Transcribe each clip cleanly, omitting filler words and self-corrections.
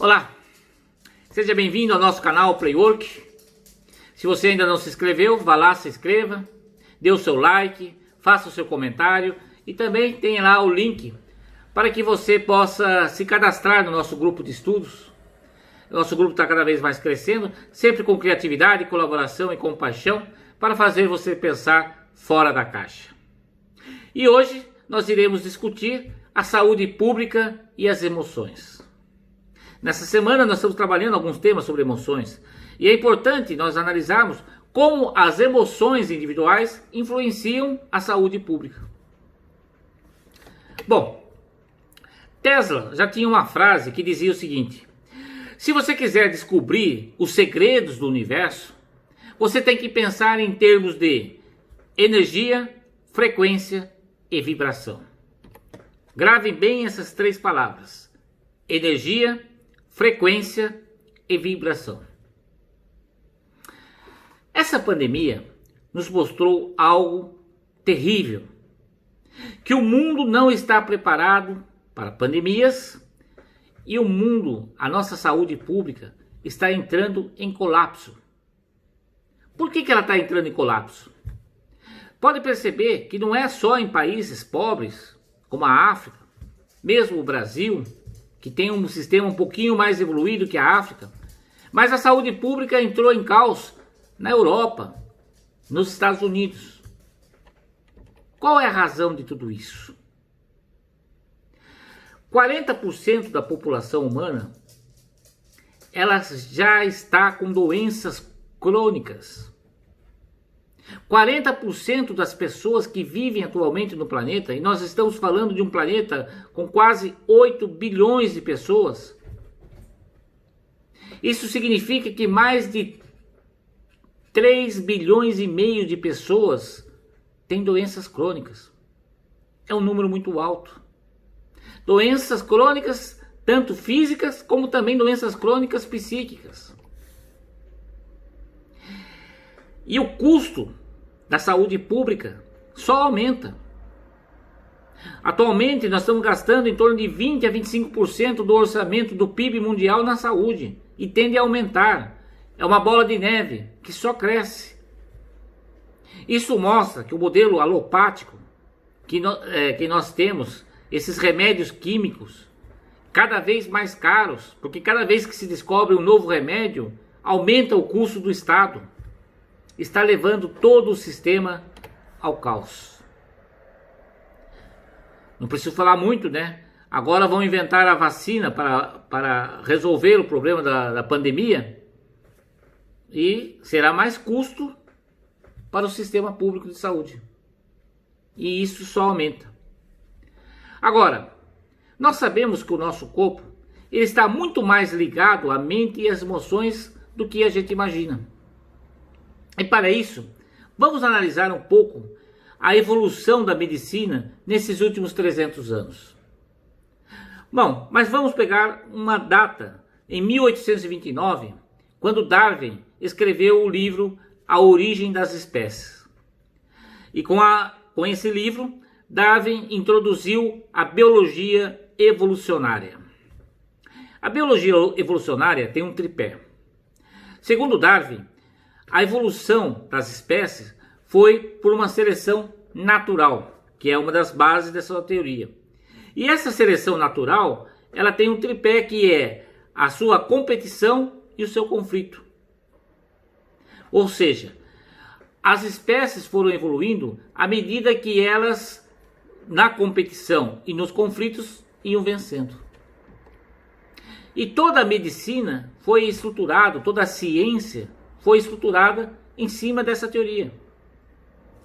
Olá, seja bem-vindo ao nosso canal Playwork. Se você ainda não se inscreveu, vá lá, se inscreva, dê o seu like, faça o seu comentário e também tem lá o link para que você possa se cadastrar no nosso grupo de estudos. O nosso grupo está cada vez mais crescendo, sempre com criatividade, colaboração e compaixão para fazer você pensar fora da caixa. E hoje nós iremos discutir a saúde pública e as emoções. Nessa semana nós estamos trabalhando alguns temas sobre emoções e é importante nós analisarmos como as emoções individuais influenciam a saúde pública. Bom, Tesla já tinha uma frase que dizia o seguinte: se você quiser descobrir os segredos do universo, você tem que pensar em termos de energia, frequência e vibração. Grave bem essas três palavras: energia, frequência e vibração. Essa pandemia nos mostrou algo terrível, que o mundo não está preparado para pandemias e o mundo, a nossa saúde pública, está entrando em colapso. Por que ela está entrando em colapso? Pode perceber que não é só em países pobres, como a África, mesmo o Brasil, que tem um sistema um pouquinho mais evoluído que a África, mas a saúde pública entrou em caos na Europa, nos Estados Unidos. Qual é a razão de tudo isso? 40% da população humana, ela já está com doenças crônicas. 40% das pessoas que vivem atualmente no planeta, e nós estamos falando de um planeta com quase 8 bilhões de pessoas, isso significa que mais de 3 bilhões e meio de pessoas têm doenças crônicas. É um número muito alto. Doenças crônicas, tanto físicas como também doenças crônicas psíquicas. E o custo da saúde pública só aumenta. Atualmente nós estamos gastando em torno de 20 a 25% do orçamento do PIB mundial na saúde e tende a aumentar. É uma bola de neve que só cresce. Isso mostra que o modelo alopático que nós temos, esses remédios químicos, cada vez mais caros, porque cada vez que se descobre um novo remédio, aumenta o custo do Estado. Está levando todo o sistema ao caos. Não preciso falar muito, né? Agora vão inventar a vacina para resolver o problema da pandemia e será mais custo para o sistema público de saúde. E isso só aumenta. Agora, nós sabemos que o nosso corpo ele está muito mais ligado à mente e às emoções do que a gente imagina. E para isso, vamos analisar um pouco a evolução da medicina nesses últimos 300 anos. Bom, mas vamos pegar uma data, em 1829, quando Darwin escreveu o livro A Origem das Espécies. E com esse livro, Darwin introduziu a biologia evolucionária. A biologia evolucionária tem um tripé. Segundo Darwin, a evolução das espécies foi por uma seleção natural, que é uma das bases dessa teoria. E essa seleção natural, ela tem um tripé que é a sua competição e o seu conflito. Ou seja, as espécies foram evoluindo à medida que elas, na competição e nos conflitos, iam vencendo. E toda a medicina foi estruturada, toda a ciência foi estruturada em cima dessa teoria,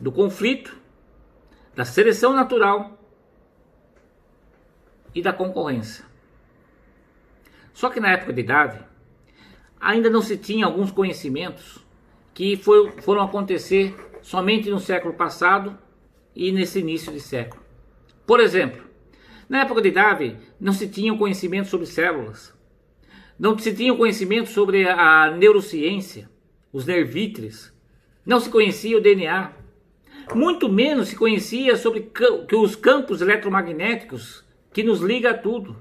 do conflito, da seleção natural e da concorrência. Só que na época de Darwin, ainda não se tinha alguns conhecimentos que foram acontecer somente no século passado e nesse início de século. Por exemplo, na época de Darwin não se tinha conhecimento sobre células, não se tinha conhecimento sobre a neurociência, os nervíteres, não se conhecia o DNA, muito menos se conhecia sobre os campos eletromagnéticos que nos liga a tudo.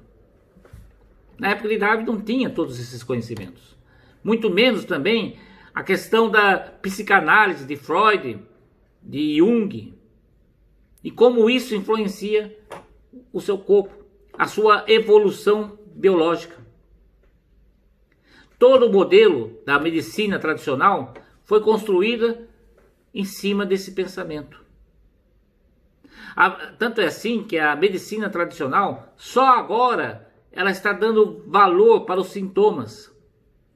Na época de Darwin não tinha todos esses conhecimentos. Muito menos também a questão da psicanálise de Freud, de Jung, e como isso influencia o seu corpo, a sua evolução biológica. Todo o modelo da medicina tradicional foi construída em cima desse pensamento. Tanto é assim que a medicina tradicional, só agora, ela está dando valor para os sintomas.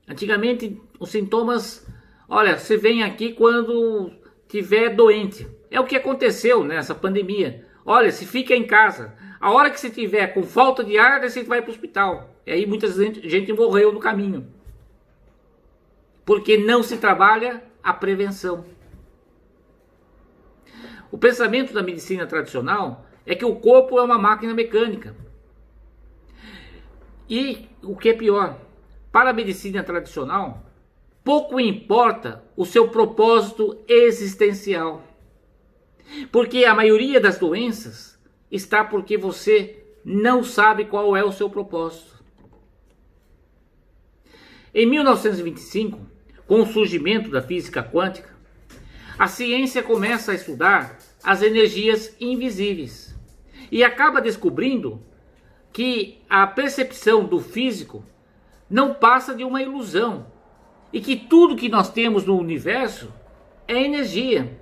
Antigamente, os sintomas, olha, você vem aqui quando estiver doente. É o que aconteceu nessa pandemia. Olha, se fica em casa. A hora que você estiver com falta de ar, você vai para o hospital. E aí muita gente morreu no caminho. Porque não se trabalha a prevenção. O pensamento da medicina tradicional é que o corpo é uma máquina mecânica. E o que é pior, para a medicina tradicional, pouco importa o seu propósito existencial. Porque a maioria das doenças está porque você não sabe qual é o seu propósito. Em 1925, com o surgimento da física quântica, a ciência começa a estudar as energias invisíveis e acaba descobrindo que a percepção do físico não passa de uma ilusão e que tudo que nós temos no universo é energia.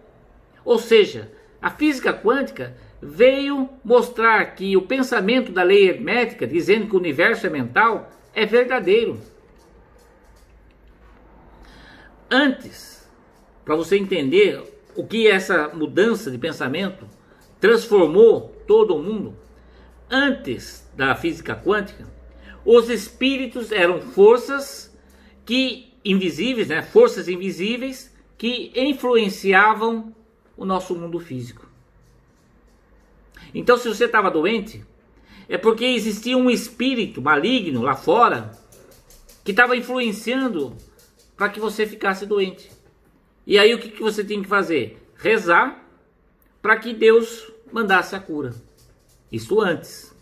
Ou seja, a física quântica veio mostrar que o pensamento da lei hermética, dizendo que o universo é mental, é verdadeiro. Antes, para você entender o que essa mudança de pensamento transformou todo o mundo, antes da física quântica, os espíritos eram forças invisíveis, forças invisíveis que influenciavam o nosso mundo físico. Então, se você estava doente, é porque existia um espírito maligno lá fora que estava influenciando para que você ficasse doente. E aí o que você tinha que fazer? Rezar para que Deus mandasse a cura. Isso antes.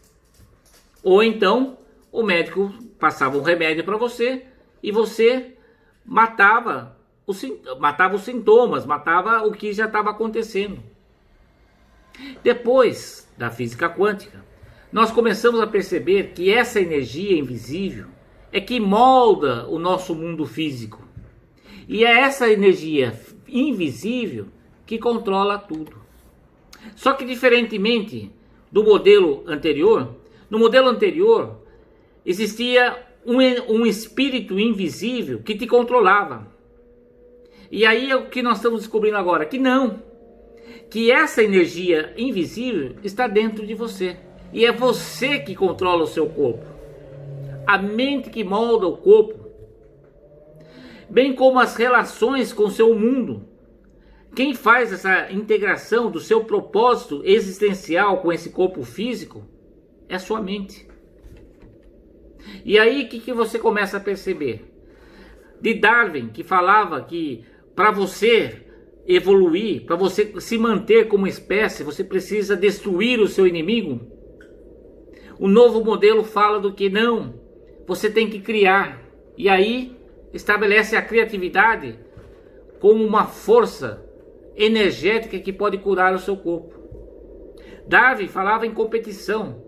Ou então o médico passava um remédio para você e você matava os sintomas, matava o que já estava acontecendo. Depois da física quântica, nós começamos a perceber que essa energia invisível é que molda o nosso mundo físico. E é essa energia invisível que controla tudo. Só que diferentemente do modelo anterior, no modelo anterior existia um espírito invisível que te controlava. E aí é o que nós estamos descobrindo agora, que não. Que essa energia invisível está dentro de você. E é você que controla o seu corpo. A mente que molda o corpo. Bem como as relações com o seu mundo. Quem faz essa integração do seu propósito existencial com esse corpo físico é a sua mente. E aí o que você começa a perceber? De Darwin, que falava que para você evoluir, para você se manter como espécie, você precisa destruir o seu inimigo. O novo modelo fala do que não, você tem que criar. E aí estabelece a criatividade como uma força energética que pode curar o seu corpo. Darwin falava em competição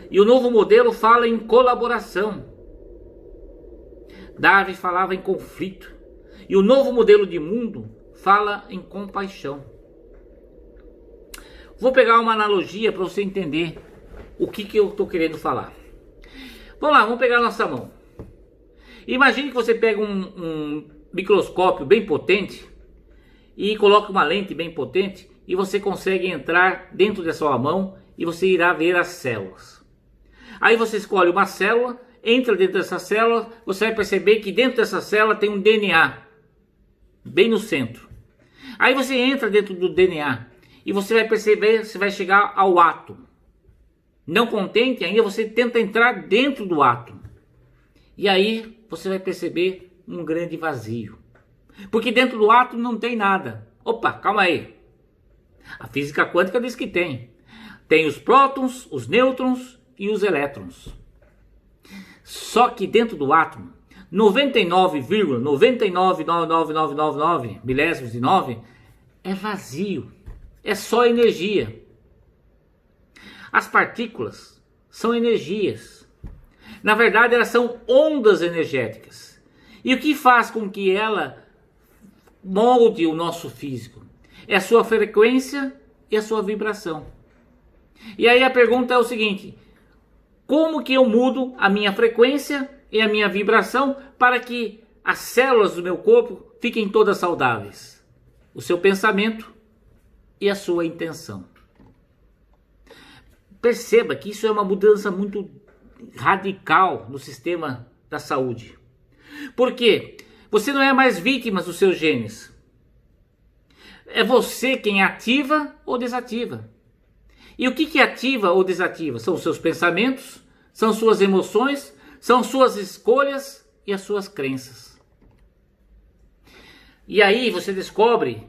e o novo modelo fala em colaboração. Darwin falava em conflito e o novo modelo de mundo fala em compaixão. Vou pegar uma analogia para você entender o que eu estou querendo falar. Vamos lá, vamos pegar a nossa mão. Imagine que você pega um microscópio bem potente e coloca uma lente bem potente e você consegue entrar dentro da sua mão e você irá ver as células. Aí você escolhe uma célula, entra dentro dessa célula, você vai perceber que dentro dessa célula tem um DNA, bem no centro. Aí você entra dentro do DNA e você vai perceber, você vai chegar ao átomo. Não contente, ainda você tenta entrar dentro do átomo. E aí você vai perceber um grande vazio. Porque dentro do átomo não tem nada. Opa, calma aí. A física quântica diz que tem. Tem os prótons, os nêutrons e os elétrons. Só que dentro do átomo, 99,999999 milésimos de 9 é vazio, é só energia. As partículas são energias. Na verdade, elas são ondas energéticas. E o que faz com que ela molde o nosso físico? É a sua frequência e a sua vibração. E aí a pergunta é o seguinte: como que eu mudo a minha frequência e a minha vibração para que as células do meu corpo fiquem todas saudáveis? O seu pensamento e a sua intenção. Perceba que isso é uma mudança muito radical no sistema da saúde. Por quê? Você não é mais vítima dos seus genes. É você quem ativa ou desativa. E o que ativa ou desativa? São os seus pensamentos, são suas emoções, são suas escolhas e as suas crenças. E aí você descobre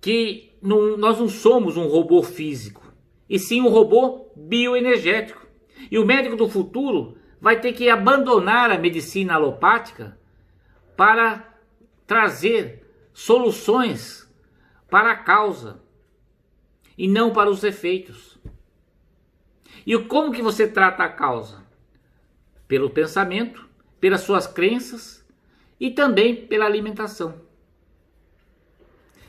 que nós não somos um robô físico, e sim um robô bioenergético. E o médico do futuro vai ter que abandonar a medicina alopática para trazer soluções para a causa e não para os efeitos. E como que você trata a causa? Pelo pensamento, pelas suas crenças e também pela alimentação.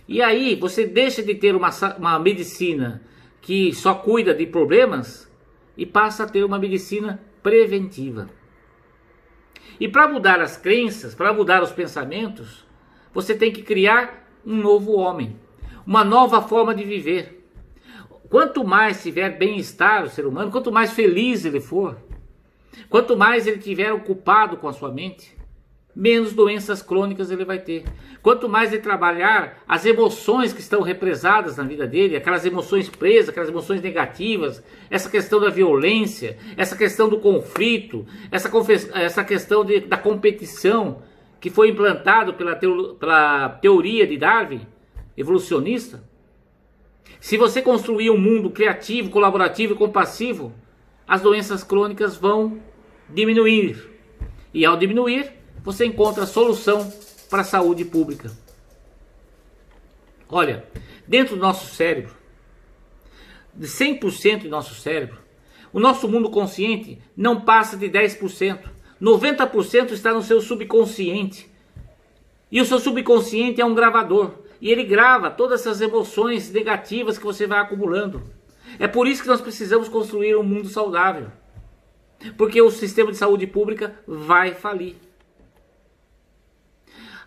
E aí você deixa de ter uma medicina que só cuida de problemas e passa a ter uma medicina preventiva. E para mudar as crenças, para mudar os pensamentos, você tem que criar um novo homem, uma nova forma de viver. Quanto mais tiver bem-estar o ser humano, quanto mais feliz ele for, quanto mais ele tiver ocupado com a sua mente, menos doenças crônicas ele vai ter. Quanto mais ele trabalhar as emoções que estão represadas na vida dele, aquelas emoções presas, aquelas emoções negativas, essa questão da violência, essa questão do conflito, essa questão da competição que foi implantado pela teoria de Darwin, evolucionista. Se você construir um mundo criativo, colaborativo e compassivo, as doenças crônicas vão diminuir. E ao diminuir, você encontra a solução para a saúde pública. Olha, dentro do nosso cérebro, de 100% do nosso cérebro, o nosso mundo consciente não passa de 10%. 90% está no seu subconsciente. E o seu subconsciente é um gravador. E ele grava todas essas emoções negativas que você vai acumulando. É por isso que nós precisamos construir um mundo saudável. Porque o sistema de saúde pública vai falir.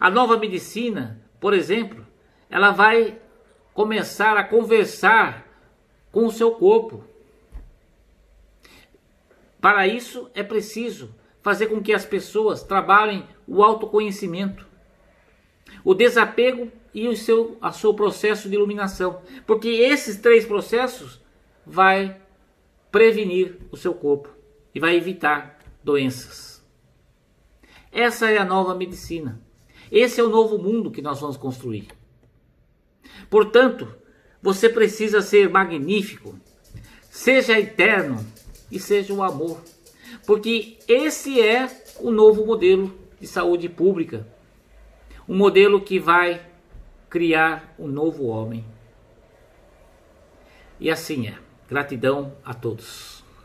A nova medicina, por exemplo, ela vai começar a conversar com o seu corpo. Para isso é preciso fazer com que as pessoas trabalhem o autoconhecimento, o desapego e o seu processo de iluminação. Porque esses 3 processos vai prevenir o seu corpo e vai evitar doenças. Essa é a nova medicina. Esse é o novo mundo que nós vamos construir. Portanto, você precisa ser magnífico, seja eterno e seja o amor. Porque esse é o novo modelo de saúde pública. Um modelo que vai criar um novo homem. E assim é. Gratidão a todos.